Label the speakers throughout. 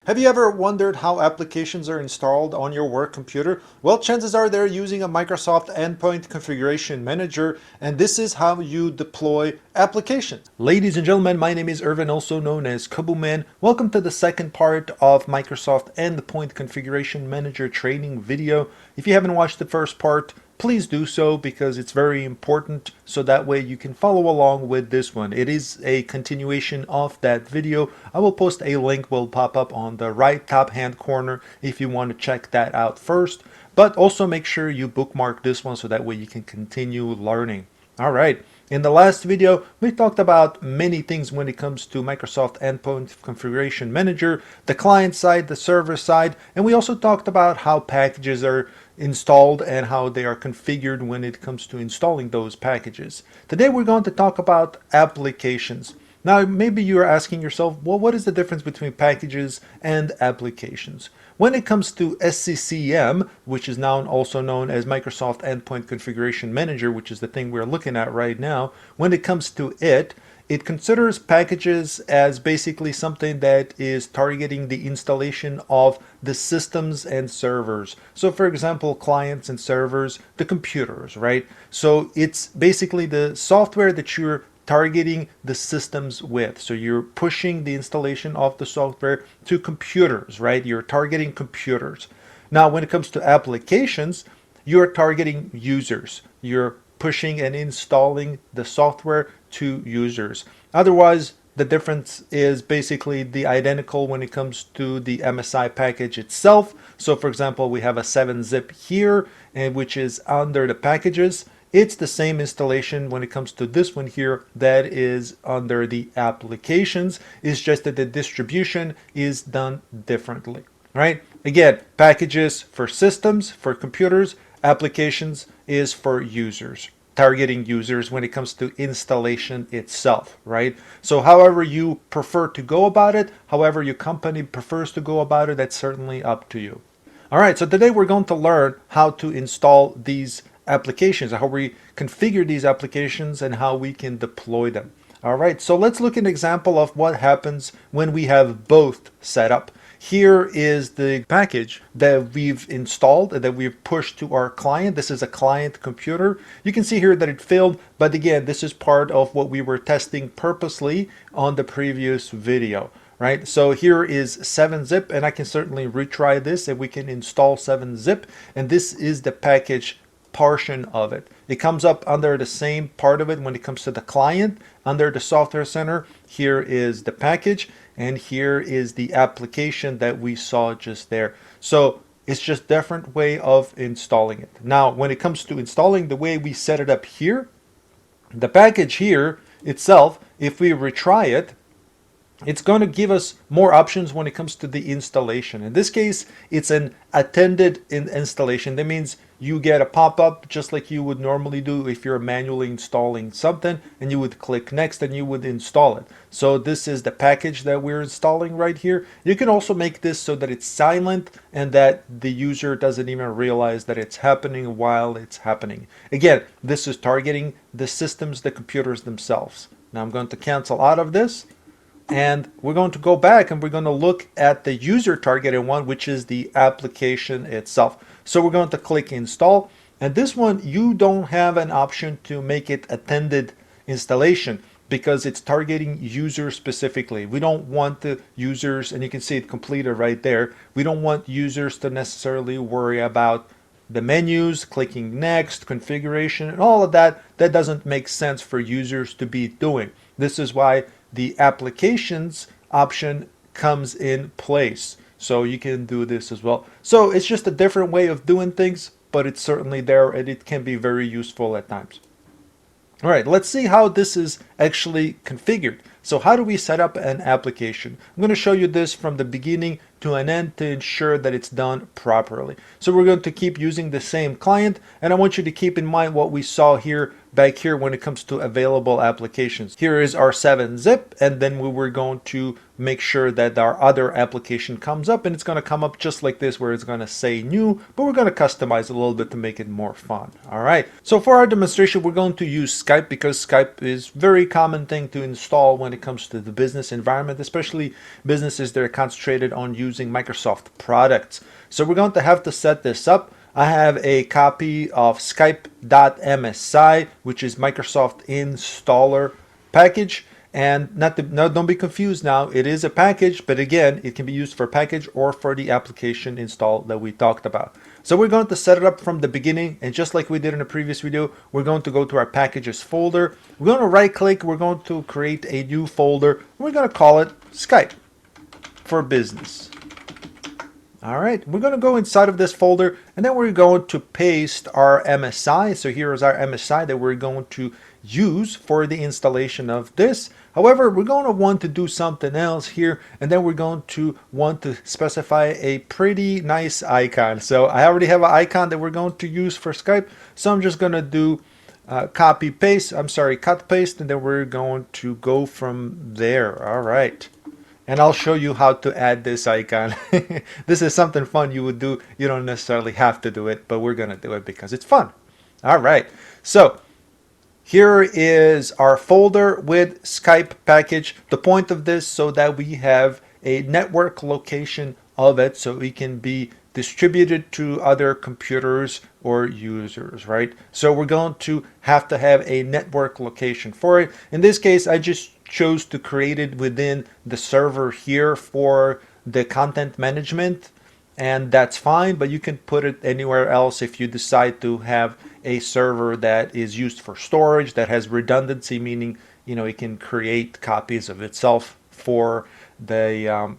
Speaker 1: Have you ever wondered how applications are installed on your work computer? Well, chances are they're using a Microsoft Endpoint Configuration Manager, and this is how you deploy applications. Ladies and gentlemen, my name is Irvin, also known as Kabuman. Welcome to the second part of Microsoft Endpoint Configuration Manager training video. If you haven't watched the first part, please do so because it's very important, so that way you can follow along with this one. It is a continuation of that video. I will post a link, will pop up on the right top hand corner if you want to check that out first, but also make sure you bookmark this one so that way you can continue learning. All right. In the last video, we talked about many things when it comes to Microsoft Endpoint Configuration Manager, the client side, the server side, and we also talked about how packages are installed and how they are configured when it comes to installing those packages. Today we're going to talk about applications. Now, maybe you're asking yourself, well, what is the difference between packages and applications? When it comes to SCCM, which is now also known as Microsoft Endpoint Configuration Manager, which is the thing we're looking at right now, when it comes to it, it considers packages as basically something that is targeting the installation of the systems and servers. So for example, clients and servers, the computers, right? So it's basically the software that you're targeting the systems with. So you're pushing the installation of the software to computers, right? You're targeting computers. Now, when it comes to applications, you're targeting users. You're pushing and installing the software to users. Otherwise, the difference is basically the identical when it comes to the MSI package itself. So for example, we have a 7-zip here, and which is under the packages. It's the same installation when it comes to this one here that is under the applications. It's just that the distribution is done differently, right? Again, packages for systems, for computers, applications is for users, targeting users when it comes to installation itself, right? So however you prefer to go about it, however your company prefers to go about it, that's certainly up to you. All right, so today we're going to learn how to install these applications, how we configure these applications, and how we can deploy them. All right, so let's look at an example of what happens when we have both set up. Here is the package that we've installed, that we've pushed to our client. This is a client computer. You can see here that it failed, but again, this is part of what we were testing purposely on the previous video. Right, so here is 7-zip, and I can certainly retry this and we can install 7-zip, and this is the package portion of it. It comes up under the same part of it when it comes to the client. Under the software center, here is the package, and here is the application that we saw just there. So it's just different way of installing it. Now, when it comes to installing, the way we set it up here, the package here itself, if we retry it, it's going to give us more options when it comes to the installation. In this case, it's an attended installation. That means you get a pop-up just like you would normally do if you're manually installing something, and you would click next and you would install it. So this is the package that we're installing right here. You can also make this so that it's silent and that the user doesn't even realize that it's happening while it's happening. Again, this is targeting the systems, the computers themselves. Now I'm going to cancel out of this, and we're going to go back and we're going to look at the user targeted one, which is the application itself. So we're going to click install, and this one you don't have an option to make it attended installation because it's targeting users specifically. We don't want the users, and you can see it completed right there. We don't want users to necessarily worry about the menus, clicking next, configuration, and all of that. That doesn't make sense for users to be doing. This is why the applications option comes in place. So you can do this as well. So it's just a different way of doing things, but it's certainly there and it can be very useful at times. All right, let's see how this is actually configured. So how do we set up an application? I'm going to show you this from the beginning to an end to ensure that it's done properly. So we're going to keep using the same client, and I want you to keep in mind what we saw here back here when it comes to available applications. Here is our 7-zip, and then we were going to make sure that our other application comes up, and it's going to come up just like this where it's going to say new, but we're going to customize a little bit to make it more fun. All right, so for our demonstration we're going to use Skype because Skype is a very common thing to install when it comes to the business environment, especially businesses that are concentrated on using Microsoft products. So we're going to have to set this up. I have a copy of Skype.msi, which is Microsoft installer package. And don't be confused now, it is a package, but again, it can be used for package or for the application install that we talked about. So we're going to set it up from the beginning, and just like we did in the previous video, we're going to go to our packages folder. We're going to right click, we're going to create a new folder. We're going to call it Skype for Business. All right, we're going to go inside of this folder, and then we're going to paste our MSI. So here is our MSI that we're going to use for the installation of this. However, we're going to want to do something else here, and then we're going to want to specify a pretty nice icon. So I already have an icon that we're going to use for Skype, so I'm just going to do cut paste, and then we're going to go from there. All right. And I'll show you how to add this icon. This is something fun you would do. You don't necessarily have to do it, but we're going to do it because it's fun. All right. So here is our folder with Skype package. The point of this so that we have a network location of it so it can be distributed to other computers or users, right? So we're going to have a network location for it. In this case, I just chose to create it within the server here for the content management, and that's fine, but you can put it anywhere else if you decide to have a server that is used for storage, that has redundancy, meaning it can create copies of itself for the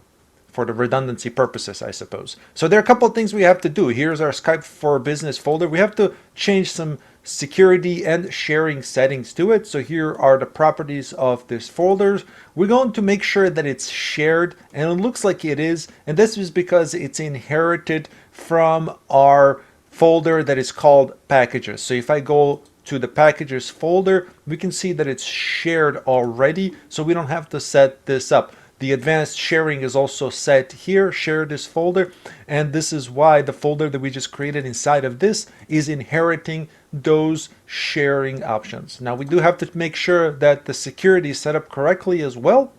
Speaker 1: redundancy purposes, I suppose. So there are a couple of things we have to do. Here's our Skype for Business folder. We have to change some security and sharing settings to it. So here are the properties of this folder. We're going to make sure that it's shared, and it looks like it is, and this is because it's inherited from our folder that is called packages. So if I go to the packages folder, we can see that it's shared already, so we don't have to set this up. The advanced sharing is also set here, share this folder, and this is why the folder that we just created inside of this is inheriting those sharing options. Now we do have to make sure that the security is set up correctly as well,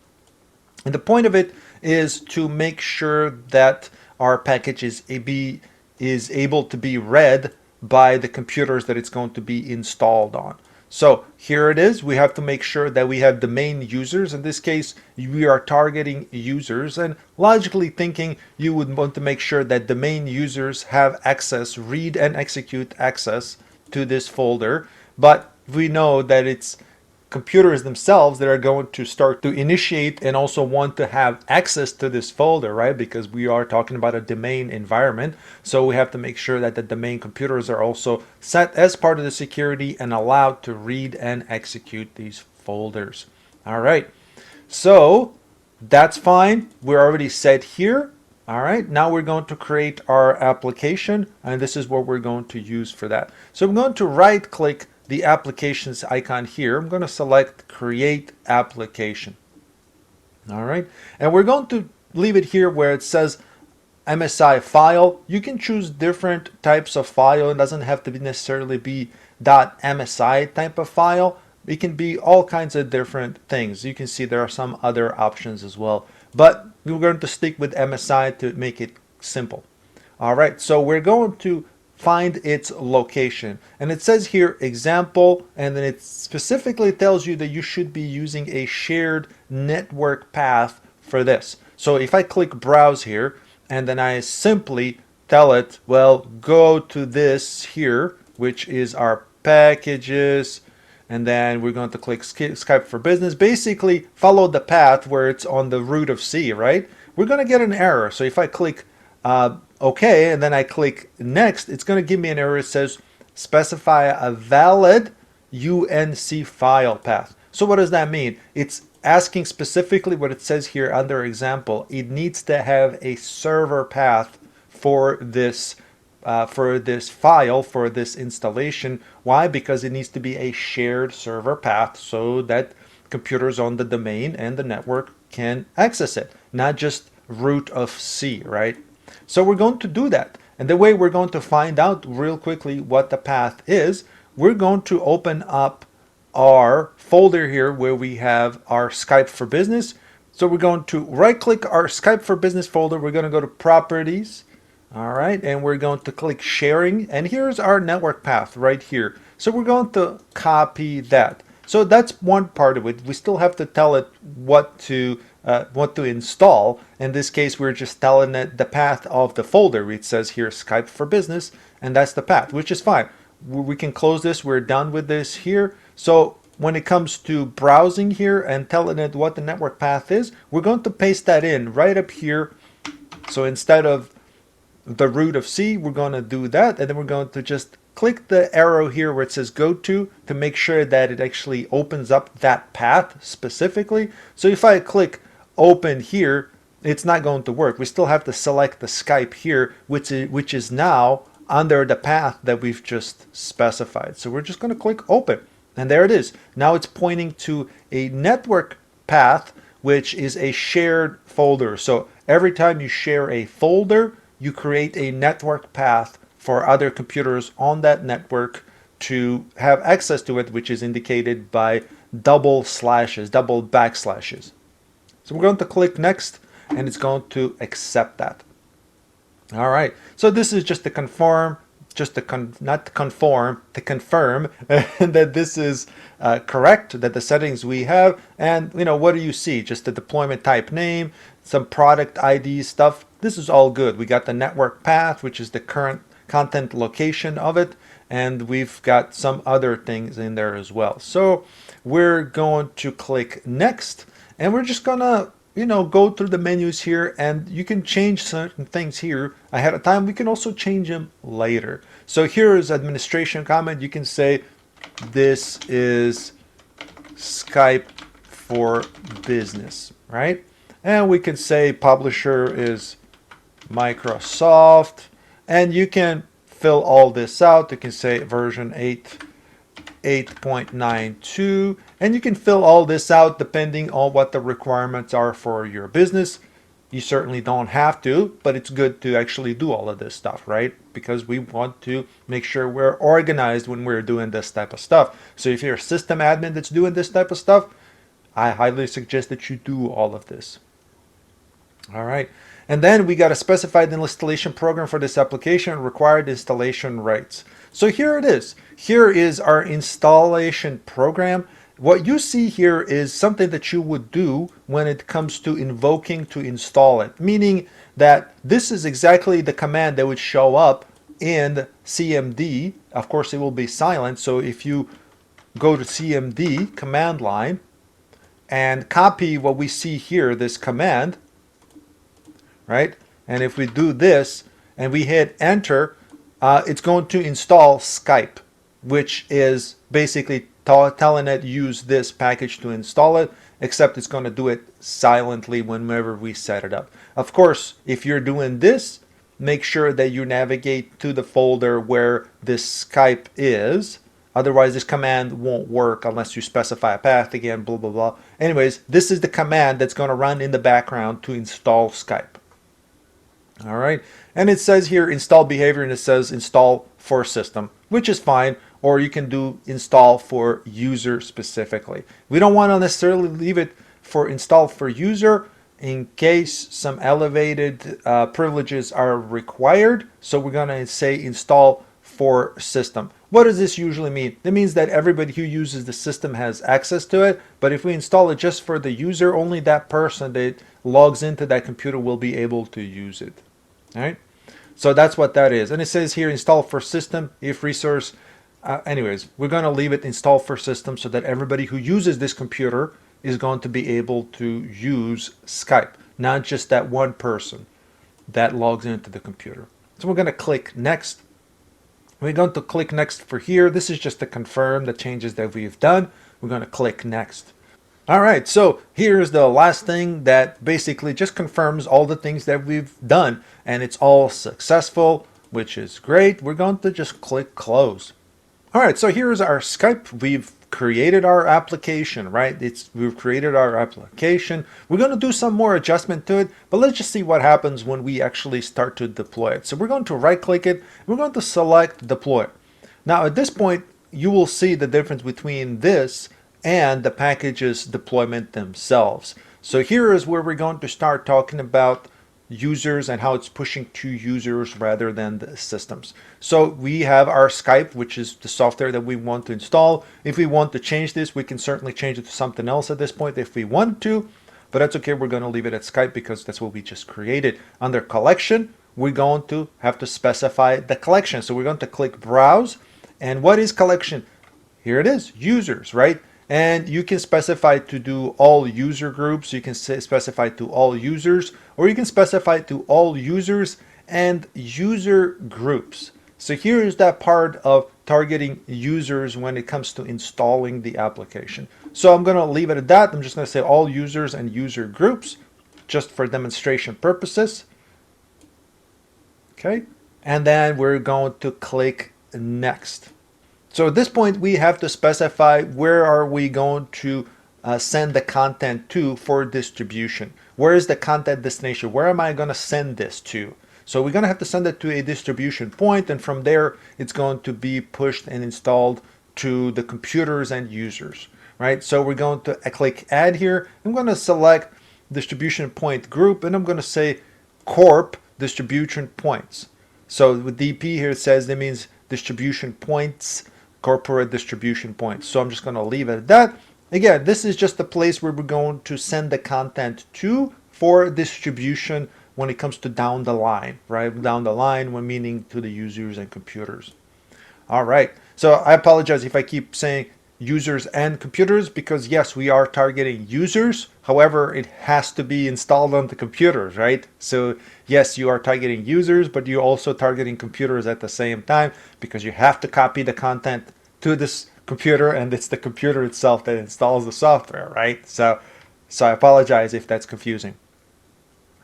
Speaker 1: and the point of it is to make sure that our package is able to be read by the computers that it's going to be installed on. So here it is. We have to make sure that we have domain users. In this case, we are targeting users, and logically thinking, you would want to make sure that domain users have access, read and execute access to this folder. But we know that it's computers themselves that are going to start to initiate and also want to have access to this folder, right? Because we are talking about a domain environment. So we have to make sure that the domain computers are also set as part of the security and allowed to read and execute these folders. All right. So that's fine. We're already set here. All right, now we're going to create our application, and this is what we're going to use for that. So I'm going to right click the applications icon here. I'm going to select create application. All right, and we're going to leave it here where it says MSI file. You can choose different types of file. It doesn't have to necessarily be .msi type of file. It can be all kinds of different things. You can see there are some other options as well, but we're going to stick with MSI to make it simple. All right, so we're going to find its location, and it says here example, and then it specifically tells you that you should be using a shared network path for this. So if I click browse here, and then I simply tell it, well, go to this here, which is our packages, and then we're going to click Skype for Business. Basically follow the path where it's on the root of C, right? We're going to get an error. So if I click OK, and then I click next, it's going to give me an error. It says specify a valid UNC file path. So what does that mean? It's asking specifically what it says here under example. It needs to have a server path for this for this file, for this installation. Why? Because it needs to be a shared server path so that computers on the domain and the network can access it, not just root of C, right? So we're going to do that. And the way we're going to find out real quickly what the path is, we're going to open up our folder here where we have our Skype for Business. So we're going to right click our Skype for Business folder. We're going to go to Properties. All right, and we're going to click Sharing, and here's our network path right here. So we're going to copy that. So that's one part of it. We still have to tell it what to install. In this case, we're just telling it the path of the folder. It says here Skype for Business, and that's the path, which is fine. We can close this. We're done with this here. So when it comes to browsing here and telling it what the network path is, we're going to paste that in right up here. So instead of the root of C, we're going to do that, and then we're going to just click the arrow here where it says go to make sure that it actually opens up that path specifically. So if I click open here, it's not going to work. We still have to select the Skype here, which is now under the path that we've just specified. So we're just going to click open, and there it is. Now it's pointing to a network path, which is a shared folder. So every time you share a folder, you create a network path for other computers on that network to have access to it, which is indicated by double backslashes. So we're going to click next, and it's going to accept that. All right, so this is just to confirm, not to conform, to confirm that this is correct, that the settings we have, and what do you see? Just the deployment type name, some product ID stuff. This is all good. We got the network path, which is the current content location of it, and we've got some other things in there as well. So we're going to click next, and we're just gonna go through the menus here, and you can change certain things here ahead of time. We can also change them later. So here is administration comment. You can say this is Skype for Business, right? And we can say publisher is Microsoft, and you can fill all this out. You can say version 8.92, and you can fill all this out depending on what the requirements are for your business. You certainly don't have to, but it's good to actually do all of this stuff, right? Because we want to make sure we're organized when we're doing this type of stuff. So if you're a system admin that's doing this type of stuff, I highly suggest that you do all of this. All right. And then we got a specified installation program for this application, required installation rights. So here it is. Here is our installation program. What you see here is something that you would do when it comes to invoking to install it, meaning that this is exactly the command that would show up in CMD. Of course, it will be silent. So if you go to CMD command line and copy what we see here, this command, right? And if we do this and we hit enter, it's going to install Skype, which is basically telling it use this package to install it, except it's going to do it silently whenever we set it up. Of course, if you're doing this, make sure that you navigate to the folder where this Skype is. Otherwise, this command won't work unless you specify a path again, blah, blah, blah. Anyways, this is the command that's going to run in the background to install Skype. All right, and it says here install behavior, and it says install for system, which is fine, or you can do install for user specifically. We don't want to necessarily leave it for install for user in case some elevated privileges are required. So we're going to say install for system. What does this usually mean? It means that everybody who uses the system has access to it, but if we install it just for the user, only that person that logs into that computer will be able to use it. All right, so that's what that is. And it says here install for system if resource. Anyways, we're going to leave it install for system so that everybody who uses this computer is going to be able to use Skype, not just that one person that logs into the computer. So we're going to click next. We're going to click next for here. This is just to confirm the changes that we've done. We're going to click next. All right, so here's the last thing that basically just confirms all the things that we've done, and it's all successful. which is great. We're going to just click close. All right, so here's our Skype. We've created our application, right? We've created our application. We're going to do some more adjustment to it, but let's just see what happens when we actually start to deploy it. So we're going to right click it. We're going to select deploy. Now at this point, you will see the difference between this and the packages deployment themselves. So here is where we're going to start talking about users and how it's pushing to users rather than the systems. So we have our Skype, which is the software that we want to install. If we want to change this, we can certainly change it to something else at this point if we want to, but that's okay. We're going to leave it at Skype because that's what we just created. Under collection, we're going to have to specify the collection. So we're going to click browse. And what is collection? Here it is, users, right? And you can specify to do all user groups. You can specify to all users, or you can specify to all users and user groups. So here is that part of targeting users when it comes to installing the application. So I'm going to leave it at that. I'm just going to say all users and user groups just for demonstration purposes. Okay. And then we're going to click next. So at this point, we have to specify where are we going to send the content to for distribution. Where is the content destination? Where am I going to send this to? So we're going to have to send it to a distribution point, and from there, it's going to be pushed and installed to the computers and users, right? So we're going to click add here. I'm going to select distribution point group, and I'm going to say corp distribution points. So with DP here, it says that means distribution points, corporate distribution points. So I'm just going to leave it at that. Again, this is just the place where we're going to send the content to for distribution when it comes to down the line, right? Down the line, when meaning to the users and computers. All right. So I apologize if I keep saying users and computers, because yes, we are targeting users. However, it has to be installed on the computers, right? So yes, you are targeting users, but you're also targeting computers at the same time, because you have to copy the content to this computer, and it's the computer itself that installs the software, right? So I apologize if that's confusing.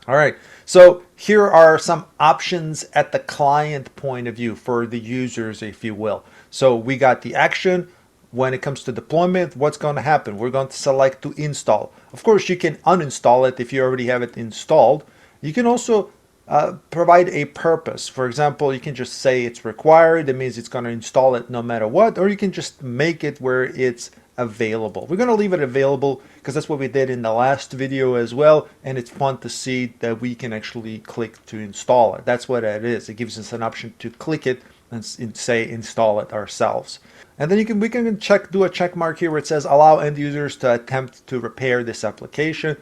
Speaker 1: All right, so here are some options at the client point of view for the users, if you will. So we got the action. When it comes to deployment, what's going to happen? We're going to select to install. Of course, you can uninstall it if you already have it installed. You can also provide a purpose. For example, you can just say it's required. That means it's going to install it no matter what, or you can just make it where it's available. We're going to leave it available because that's what we did in the last video as well, and it's fun to see that we can actually click to install it. That's what it is. It gives us an option to click it and say install it ourselves. And then we can do a check mark here where it says allow end users to attempt to repair this application.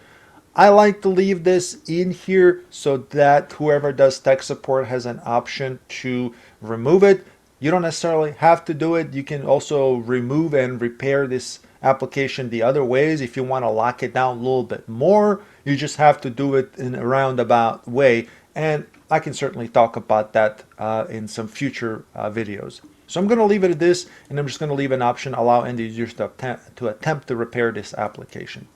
Speaker 1: I like to leave this in here so that whoever does tech support has an option to remove it. You don't necessarily have to do it. You can also remove and repair this application the other ways. If you want to lock it down a little bit more, you just have to do it in a roundabout way. And I can certainly talk about that in some future videos. So I'm going to leave it at this, and I'm just going to leave an option, allow end users to attempt to repair this application.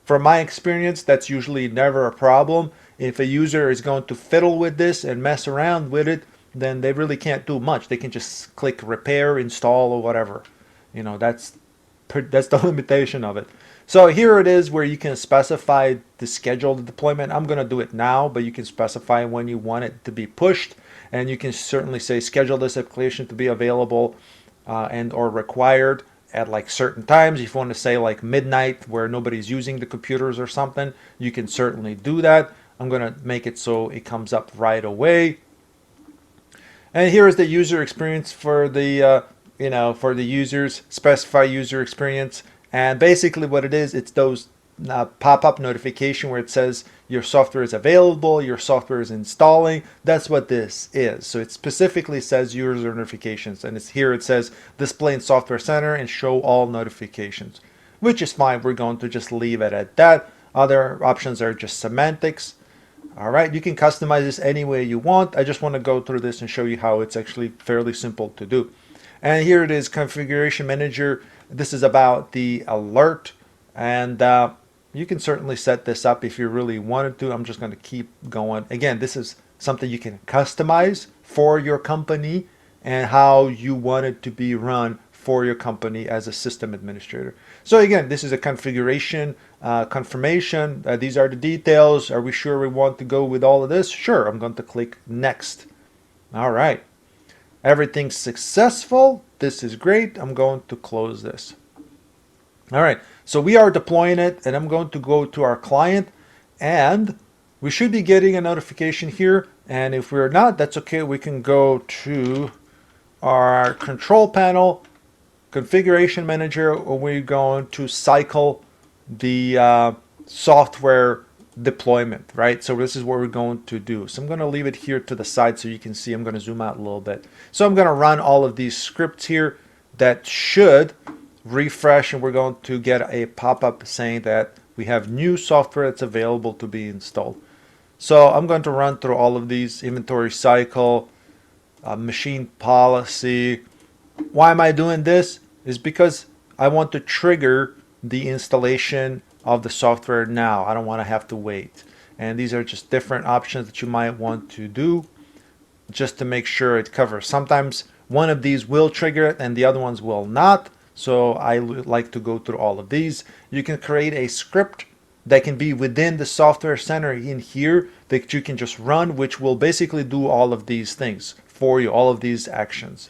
Speaker 1: From my experience, that's usually never a problem. If a user is going to fiddle with this and mess around with it, then they really can't do much. They can just click repair, install, or whatever. You know, that's the limitation of it. So here it is where you can specify the scheduled deployment. I'm going to do it now, but you can specify when you want it to be pushed. And you can certainly say schedule this application to be available and or required at like certain times. If you want to say like midnight where nobody's using the computers or something, you can certainly do that. I'm going to make it so it comes up right away. And here is the user experience for the for the users. Specify user experience, and basically what it is, it's those pop-up notification where it says your software is available, your software is installing. That's what this is. So it specifically says user notifications, and here it says display in software center and show all notifications, which is fine. We're going to just leave it at that. Other options are just semantics. All right, you can customize this any way you want. I just want to go through this and show you how it's actually fairly simple to do. And here it is, configuration manager. This is about the alert, and you can certainly set this up if you really wanted to. I'm just going to keep going. Again, this is something you can customize for your company and how you want it to be run for your company as a system administrator. So again, this is a configuration confirmation. These are the details. Are we sure we want to go with all of this? Sure, I'm going to click next. All right, everything's successful. This is great. I'm going to close this. All right, so we are deploying it, and I'm going to go to our client, and we should be getting a notification here. And if we're not, that's okay. We can go to our control panel, configuration manager, and we're going to cycle the software deployment, right? So this is what we're going to do. So I'm going to leave it here to the side so you can see. I'm going to zoom out a little bit. So I'm going to run all of these scripts here that should refresh, and we're going to get a pop-up saying that we have new software that's available to be installed. So I'm going to run through all of these: inventory cycle, machine policy. Why am I doing this? Is because I want to trigger the installation of the software now. I don't want to have to wait. And these are just different options that you might want to do just to make sure it covers. Sometimes one of these will trigger it and the other ones will not. So I like to go through all of these. You can create a script that can be within the software center in here that you can just run, which will basically do all of these things for you, all of these actions.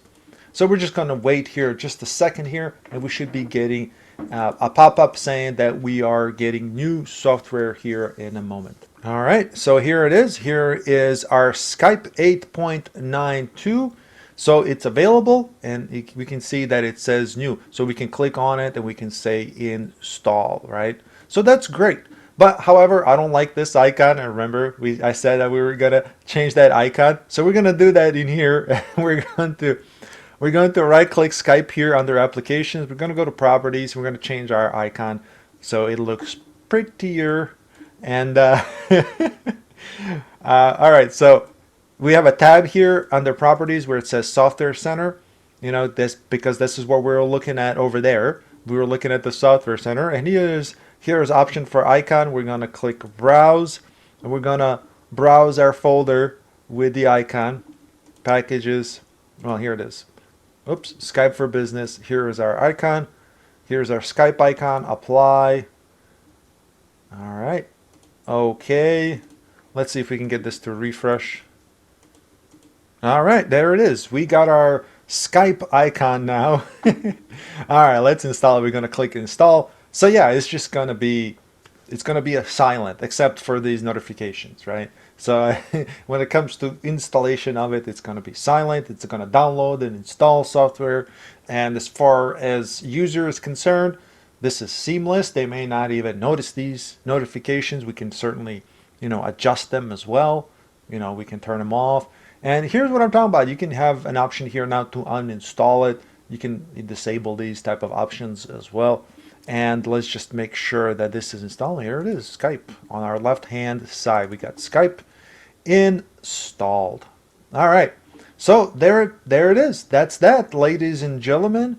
Speaker 1: So we're just going to wait here just a second here, and we should be getting a pop-up saying that we are getting new software here in a moment. All right, so here it is. Here is our Skype 8.92. So it's available, and we can see that it says new. So we can click on it and we can say install, right? So that's great. But however, I don't like this icon. And remember, I said that we were gonna change that icon. So we're gonna do that in here. We're going to right-click Skype here under Applications. We're going to go to Properties. We're going to change our icon so it looks prettier. And all right, so we have a tab here under Properties where it says Software Center. You know, this because this is what we're looking at over there. We were looking at the Software Center, and here's option for icon. We're going to click Browse, and we're going to browse our folder with the icon. Packages. Well, here it is. Oops, Skype for Business. Here is our icon. Here's our Skype icon. Apply. All right. Okay. Let's see if we can get this to refresh. All right, there it is. We got our Skype icon now. All right, let's install it. We're going to click install. So yeah, it's just going to be a silent except for these notifications, right? So when it comes to installation of it, it's going to be silent. It's going to download and install software. And as far as user is concerned, this is seamless. They may not even notice these notifications. We can certainly, adjust them as well. We can turn them off. And here's what I'm talking about. You can have an option here now to uninstall it. You can disable these type of options as well. And let's just make sure that this is installed. Here it is, Skype. On our left-hand side, we got Skype installed. All right, so there it is. That's that, ladies and gentlemen.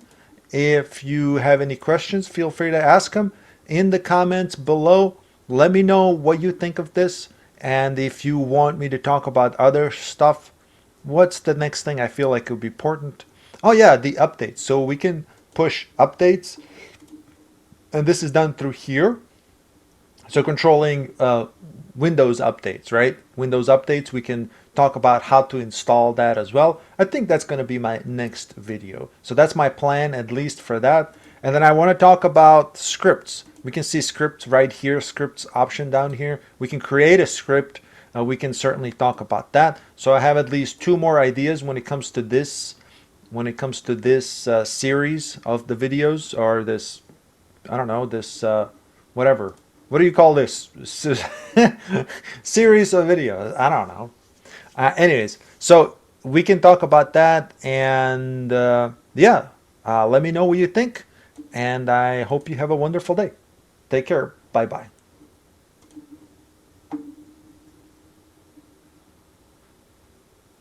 Speaker 1: If you have any questions, feel free to ask them in the comments below. Let me know what you think of this, and if you want me to talk about other stuff, what's the next thing I feel like would be important? Oh yeah, the updates. So we can push updates, and this is done through here. So controlling Windows updates, right? Windows updates, we can talk about how to install that as well. I think that's going to be my next video. So that's my plan, at least for that. And then I want to talk about scripts. We can see scripts right here, scripts option down here. We can create a script. We can certainly talk about that. So I have at least 2 more ideas when it comes to this. When it comes to this series of the videos, or this, I don't know, this whatever. What do you call this? Series of videos. I don't know. Anyways, so we can talk about that, and yeah, let me know what you think, and I hope you have a wonderful day. Take care. Bye-bye.